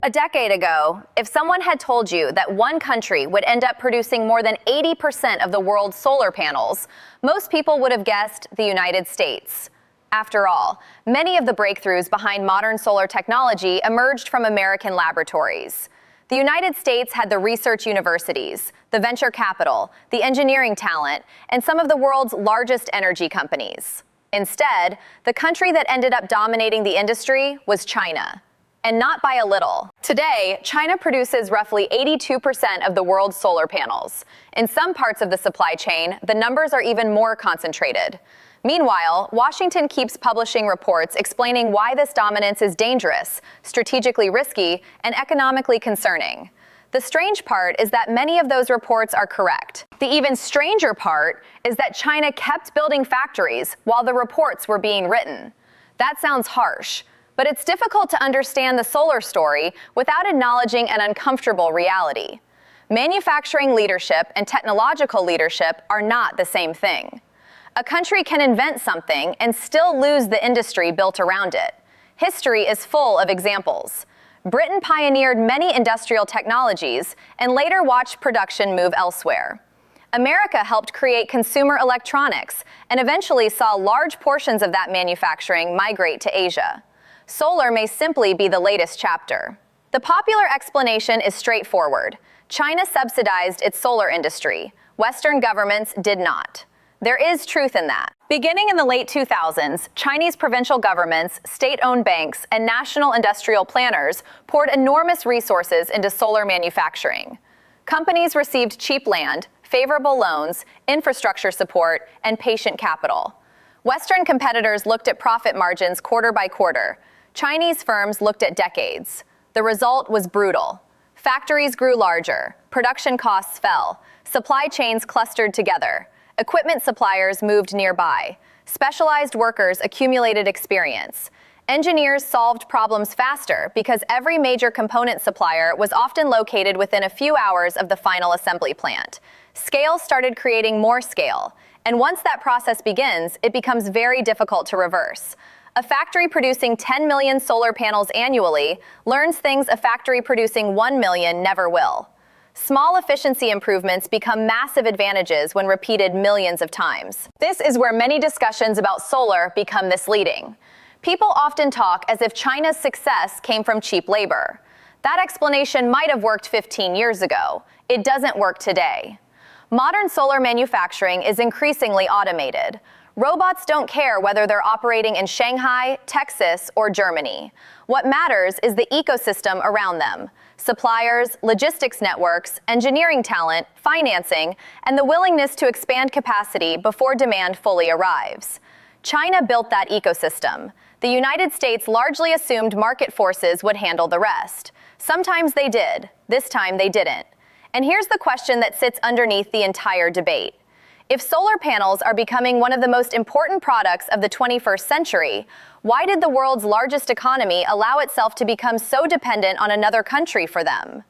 A decade ago, if someone had told you that one country would end up producing more than 80% of the world's solar panels, most people would have guessed the United States. After all, many of the breakthroughs behind modern solar technology emerged from American laboratories. The United States had the research universities, the venture capital, the engineering talent, and some of the world's largest energy companies. Instead, the country that ended up dominating the industry was China. And not by a little. Today, China produces roughly 82% of the world's solar panels. In some parts of the supply chain, the numbers are even more concentrated. Meanwhile, Washington keeps publishing reports explaining why this dominance is dangerous, strategically risky, and economically concerning. The strange part is that many of those reports are correct. The even stranger part is that China kept building factories while the reports were being written. That sounds harsh, but it's difficult to understand the solar story without acknowledging an uncomfortable reality. Manufacturing leadership and technological leadership are not the same thing. A country can invent something and still lose the industry built around it. History is full of examples. Britain pioneered many industrial technologies and later watched production move elsewhere. America helped create consumer electronics and eventually saw large portions of that manufacturing migrate to Asia. Solar may simply be the latest chapter. The popular explanation is straightforward. China subsidized its solar industry. Western governments did not. There is truth in that. Beginning in the late 2000s, Chinese provincial governments, state-owned banks, and national industrial planners poured enormous resources into solar manufacturing. Companies received cheap land, favorable loans, infrastructure support, and patient capital. Western competitors looked at profit margins quarter by quarter. Chinese firms looked at decades. The result was brutal. Factories grew larger, production costs fell, supply chains clustered together, equipment suppliers moved nearby, specialized workers accumulated experience. Engineers solved problems faster because every major component supplier was often located within a few hours of the final assembly plant. Scale started creating more scale, and once that process begins, it becomes very difficult to reverse. A factory producing 10 million solar panels annually learns things a factory producing 1 million never will. Small efficiency improvements become massive advantages when repeated millions of times. This is where many discussions about solar become misleading. People often talk as if China's success came from cheap labor. That explanation might have worked 15 years ago. It doesn't work today. Modern solar manufacturing is increasingly automated. Robots don't care whether they're operating in Shanghai, Texas, or Germany. What matters is the ecosystem around them: suppliers, logistics networks, engineering talent, financing, and the willingness to expand capacity before demand fully arrives. China built that ecosystem. The United States largely assumed market forces would handle the rest. Sometimes they did. This time they didn't. And here's the question that sits underneath the entire debate. If solar panels are becoming one of the most important products of the 21st century, why did the world's largest economy allow itself to become so dependent on another country for them?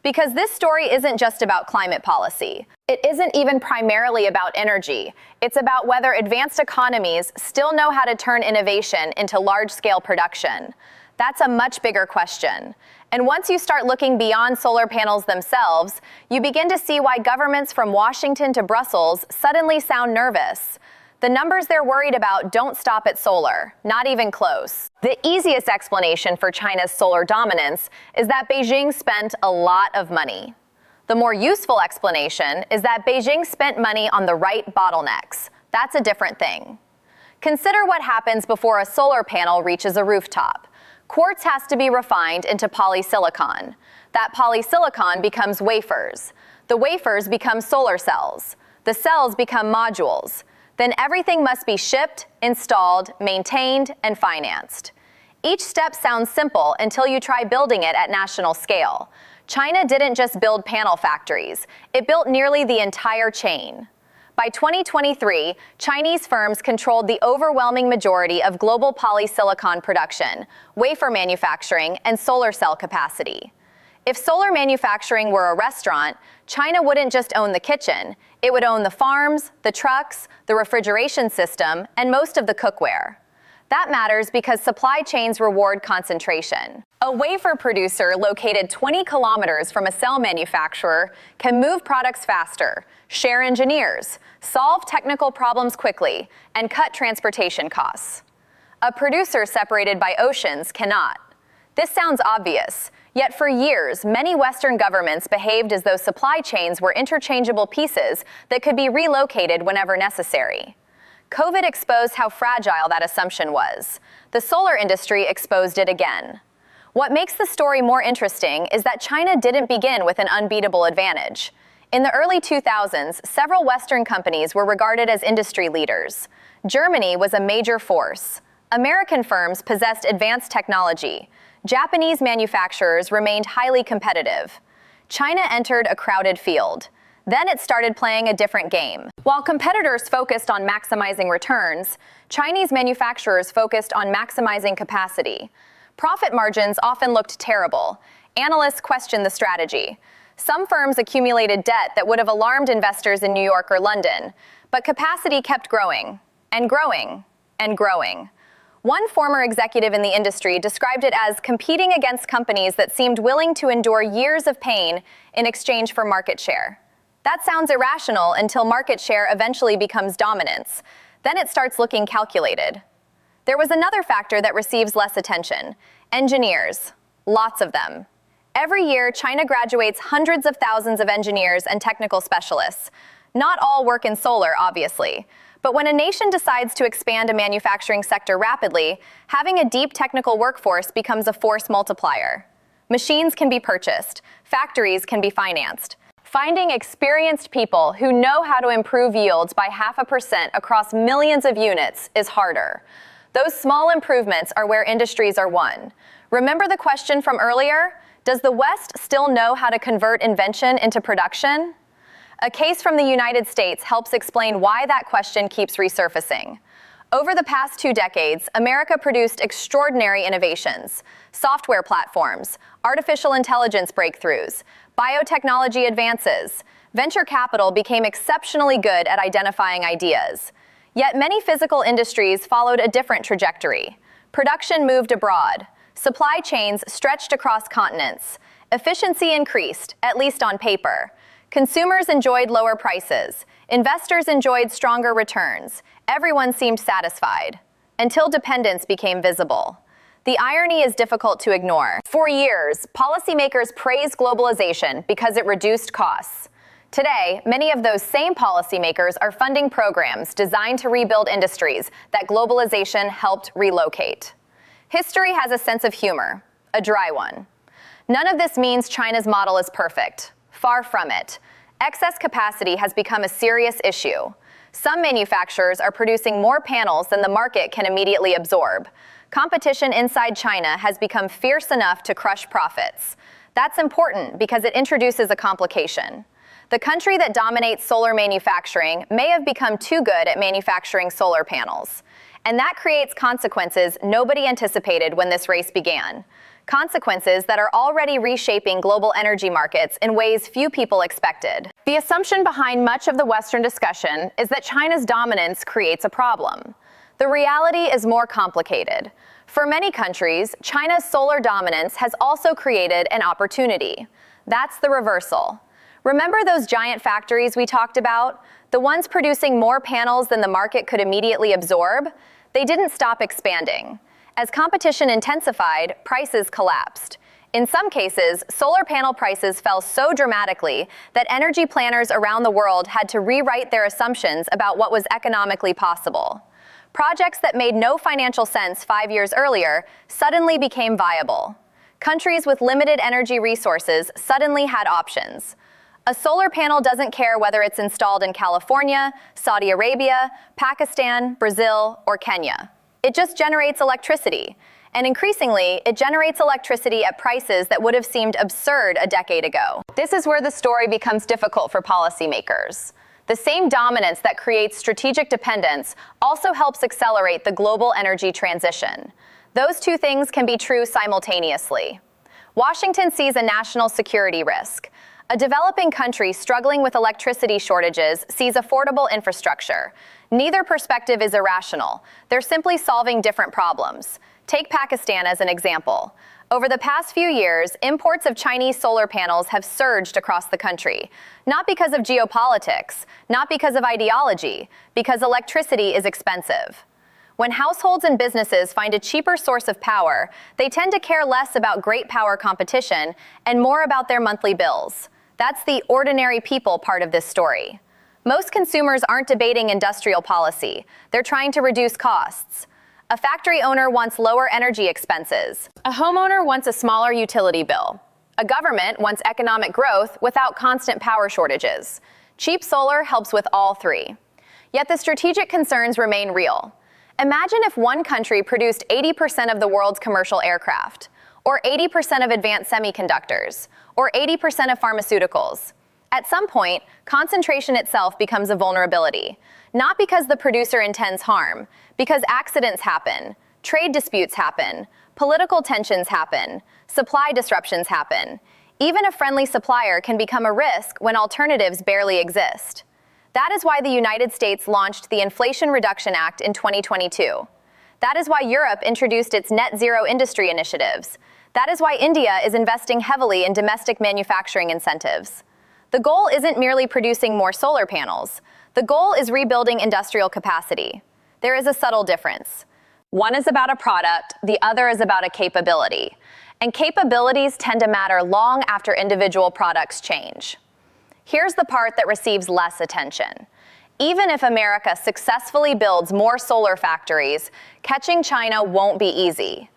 Because this story isn't just about climate policy. It isn't even primarily about energy. It's about whether advanced economies still know how to turn innovation into large-scale production. That's a much bigger question. And once you start looking beyond solar panels themselves, you begin to see why governments from Washington to Brussels suddenly sound nervous. The numbers they're worried about don't stop at solar, not even close. The easiest explanation for China's solar dominance is that Beijing spent a lot of money. The more useful explanation is that Beijing spent money on the right bottlenecks. That's a different thing. Consider what happens before a solar panel reaches a rooftop. Quartz has to be refined into polysilicon. That polysilicon becomes wafers. The wafers become solar cells. The cells become modules. Then everything must be shipped, installed, maintained, and financed. Each step sounds simple until you try building it at national scale. China didn't just build panel factories. It built nearly the entire chain. By 2023, Chinese firms controlled the overwhelming majority of global polysilicon production, wafer manufacturing, and solar cell capacity. If solar manufacturing were a restaurant, China wouldn't just own the kitchen. It would own the farms, the trucks, the refrigeration system, and most of the cookware. That matters because supply chains reward concentration. A wafer producer located 20 kilometers from a cell manufacturer can move products faster, share engineers, solve technical problems quickly, and cut transportation costs. A producer separated by oceans cannot. This sounds obvious, yet for years, many Western governments behaved as though supply chains were interchangeable pieces that could be relocated whenever necessary. COVID exposed how fragile that assumption was. The solar industry exposed it again. What makes the story more interesting is that China didn't begin with an unbeatable advantage. In the early 2000s, several Western companies were regarded as industry leaders. Germany was a major force. American firms possessed advanced technology. Japanese manufacturers remained highly competitive. China entered a crowded field. Then it started playing a different game. While competitors focused on maximizing returns, Chinese manufacturers focused on maximizing capacity. Profit margins often looked terrible. Analysts questioned the strategy. Some firms accumulated debt that would have alarmed investors in New York or London, but capacity kept growing, and growing, and growing. One former executive in the industry described it as competing against companies that seemed willing to endure years of pain in exchange for market share. That sounds irrational until market share eventually becomes dominance. Then it starts looking calculated. There was another factor that receives less attention: engineers. Lots of them. Every year, China graduates hundreds of thousands of engineers and technical specialists. Not all work in solar, obviously. But when a nation decides to expand a manufacturing sector rapidly, having a deep technical workforce becomes a force multiplier. Machines can be purchased. Factories can be financed. Finding experienced people who know how to improve yields by 0.5% across millions of units is harder. Those small improvements are where industries are won. Remember the question from earlier? Does the West still know how to convert invention into production? A case from the United States helps explain why that question keeps resurfacing. Over the past 2 decades, America produced extraordinary innovations: software platforms, artificial intelligence breakthroughs, biotechnology advances. Venture capital became exceptionally good at identifying ideas. Yet many physical industries followed a different trajectory. Production moved abroad. Supply chains stretched across continents. Efficiency increased, at least on paper. Consumers enjoyed lower prices. Investors enjoyed stronger returns. Everyone seemed satisfied. Until dependence became visible. The irony is difficult to ignore. For years, policymakers praised globalization because it reduced costs. Today, many of those same policymakers are funding programs designed to rebuild industries that globalization helped relocate. History has a sense of humor, a dry one. None of this means China's model is perfect. Far from it. Excess capacity has become a serious issue. Some manufacturers are producing more panels than the market can immediately absorb. Competition inside China has become fierce enough to crush profits. That's important because it introduces a complication. The country that dominates solar manufacturing may have become too good at manufacturing solar panels. And that creates consequences nobody anticipated when this race began. Consequences that are already reshaping global energy markets in ways few people expected. The assumption behind much of the Western discussion is that China's dominance creates a problem. The reality is more complicated. For many countries, China's solar dominance has also created an opportunity. That's the reversal. Remember those giant factories we talked about? The ones producing more panels than the market could immediately absorb? They didn't stop expanding. As competition intensified, prices collapsed. In some cases, solar panel prices fell so dramatically that energy planners around the world had to rewrite their assumptions about what was economically possible. Projects that made no financial sense 5 years earlier suddenly became viable. Countries with limited energy resources suddenly had options. A solar panel doesn't care whether it's installed in California, Saudi Arabia, Pakistan, Brazil, or Kenya. It just generates electricity. And increasingly, it generates electricity at prices that would have seemed absurd a decade ago. This is where the story becomes difficult for policymakers. The same dominance that creates strategic dependence also helps accelerate the global energy transition. Those two things can be true simultaneously. Washington sees a national security risk. A developing country struggling with electricity shortages sees affordable infrastructure. Neither perspective is irrational. They're simply solving different problems. Take Pakistan as an example. Over the past few years, imports of Chinese solar panels have surged across the country. Not because of geopolitics, not because of ideology, because electricity is expensive. When households and businesses find a cheaper source of power, they tend to care less about great power competition and more about their monthly bills. That's the ordinary people part of this story. Most consumers aren't debating industrial policy. They're trying to reduce costs. A factory owner wants lower energy expenses. A homeowner wants a smaller utility bill. A government wants economic growth without constant power shortages. Cheap solar helps with all three. Yet the strategic concerns remain real. Imagine if one country produced 80% of the world's commercial aircraft, or 80% of advanced semiconductors, or 80% of pharmaceuticals. At some point, concentration itself becomes a vulnerability. Not because the producer intends harm, because accidents happen, trade disputes happen, political tensions happen, supply disruptions happen. Even a friendly supplier can become a risk when alternatives barely exist. That is why the United States launched the Inflation Reduction Act in 2022. That is why Europe introduced its net zero industry initiatives. That is why India is investing heavily in domestic manufacturing incentives. The goal isn't merely producing more solar panels. The goal is rebuilding industrial capacity. There is a subtle difference. One is about a product, the other is about a capability. And capabilities tend to matter long after individual products change. Here's the part that receives less attention. Even if America successfully builds more solar factories, catching China won't be easy.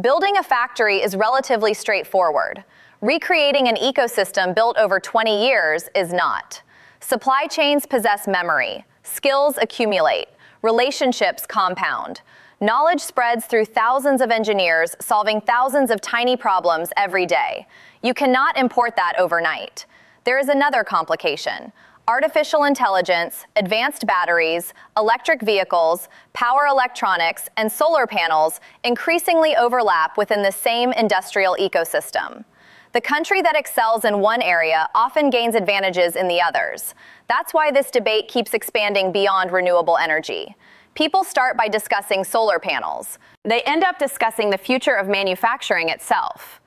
Building a factory is relatively straightforward. Recreating an ecosystem built over 20 years is not. Supply chains possess memory, skills accumulate, relationships compound. Knowledge spreads through thousands of engineers solving thousands of tiny problems every day. You cannot import that overnight. There is another complication. Artificial intelligence, advanced batteries, electric vehicles, power electronics, and solar panels increasingly overlap within the same industrial ecosystem. The country that excels in one area often gains advantages in the others. That's why this debate keeps expanding beyond renewable energy. People start by discussing solar panels. They end up discussing the future of manufacturing itself.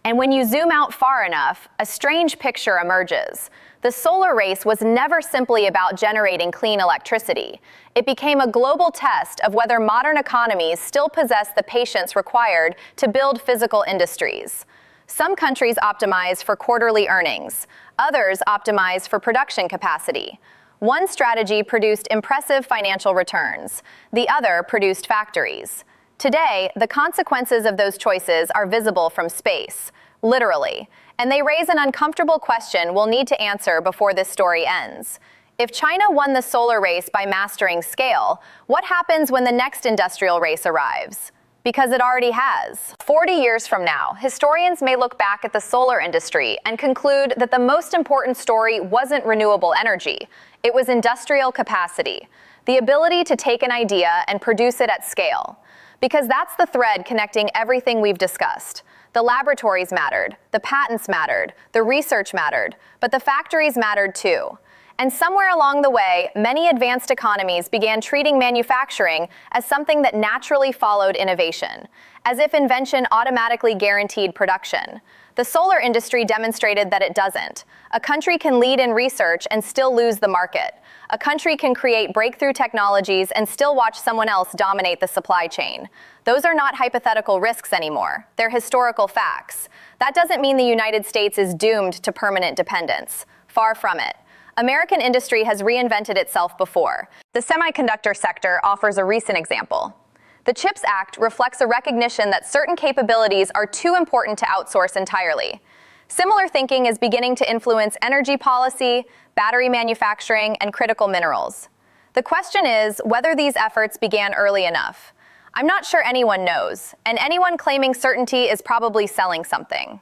And when you zoom out far enough, a strange picture emerges. The solar race was never simply about generating clean electricity. It became a global test of whether modern economies still possess the patience required to build physical industries. Some countries optimize for quarterly earnings. Others optimize for production capacity. One strategy produced impressive financial returns. The other produced factories. Today, the consequences of those choices are visible from space, literally, and they raise an uncomfortable question we'll need to answer before this story ends. If China won the solar race by mastering scale, what happens when the next industrial race arrives? Because it already has. 40 years from now, historians may look back at the solar industry and conclude that the most important story wasn't renewable energy. It was industrial capacity, the ability to take an idea and produce it at scale. Because that's the thread connecting everything we've discussed. The laboratories mattered, the patents mattered, the research mattered, but the factories mattered too. And somewhere along the way, many advanced economies began treating manufacturing as something that naturally followed innovation, as if invention automatically guaranteed production. The solar industry demonstrated that it doesn't. A country can lead in research and still lose the market. A country can create breakthrough technologies and still watch someone else dominate the supply chain. Those are not hypothetical risks anymore. They're historical facts. That doesn't mean the United States is doomed to permanent dependence. Far from it. American industry has reinvented itself before. The semiconductor sector offers a recent example. The CHIPS Act reflects a recognition that certain capabilities are too important to outsource entirely. Similar thinking is beginning to influence energy policy, battery manufacturing, and critical minerals. The question is whether these efforts began early enough. I'm not sure anyone knows, and anyone claiming certainty is probably selling something.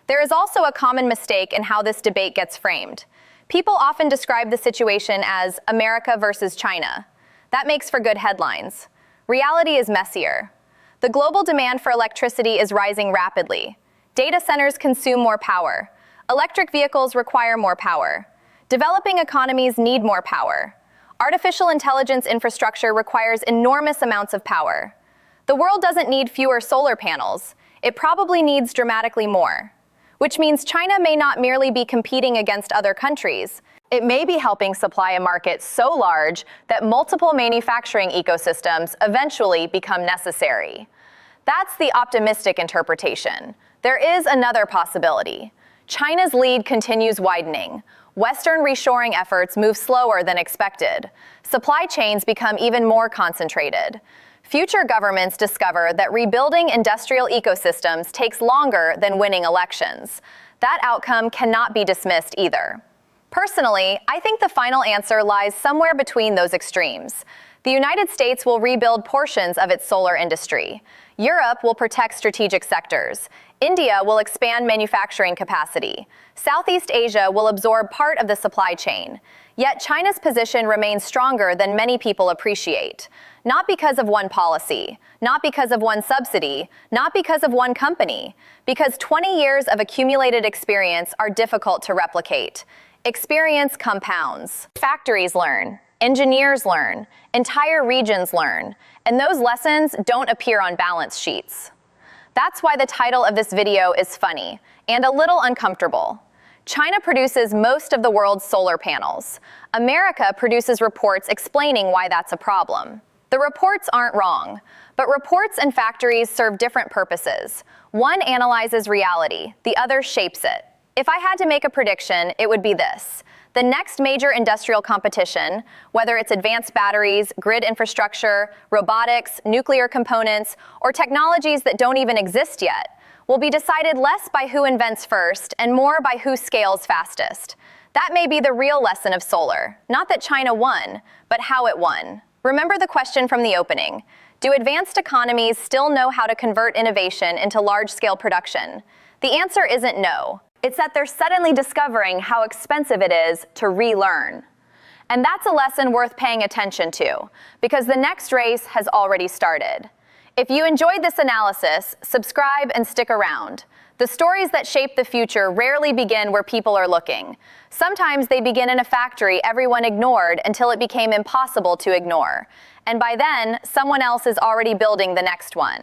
There is also a common mistake in how this debate gets framed. People often describe the situation as America versus China. That makes for good headlines. Reality is messier. The global demand for electricity is rising rapidly. Data centers consume more power. Electric vehicles require more power. Developing economies need more power. Artificial intelligence infrastructure requires enormous amounts of power. The world doesn't need fewer solar panels. It probably needs dramatically more. Which means China may not merely be competing against other countries. It may be helping supply a market so large that multiple manufacturing ecosystems eventually become necessary. That's the optimistic interpretation. There is another possibility. China's lead continues widening. Western reshoring efforts move slower than expected. Supply chains become even more concentrated. Future governments discover that rebuilding industrial ecosystems takes longer than winning elections. That outcome cannot be dismissed either. Personally, I think the final answer lies somewhere between those extremes. The United States will rebuild portions of its solar industry. Europe will protect strategic sectors. India will expand manufacturing capacity. Southeast Asia will absorb part of the supply chain. Yet China's position remains stronger than many people appreciate. Not because of one policy, not because of one subsidy, not because of one company, because 20 years of accumulated experience are difficult to replicate. Experience compounds. Factories learn, engineers learn, entire regions learn, and those lessons don't appear on balance sheets. That's why the title of this video is funny and a little uncomfortable. China produces most of the world's solar panels. America produces reports explaining why that's a problem. The reports aren't wrong, but reports and factories serve different purposes. One analyzes reality, the other shapes it. If I had to make a prediction, it would be this. The next major industrial competition, whether it's advanced batteries, grid infrastructure, robotics, nuclear components, or technologies that don't even exist yet, will be decided less by who invents first and more by who scales fastest. That may be the real lesson of solar. Not that China won, but how it won. Remember the question from the opening. Do advanced economies still know how to convert innovation into large-scale production? The answer isn't no. It's that they're suddenly discovering how expensive it is to relearn. And that's a lesson worth paying attention to, because the next race has already started. If you enjoyed this analysis, subscribe and stick around. The stories that shape the future rarely begin where people are looking. Sometimes they begin in a factory everyone ignored until it became impossible to ignore. And by then, someone else is already building the next one.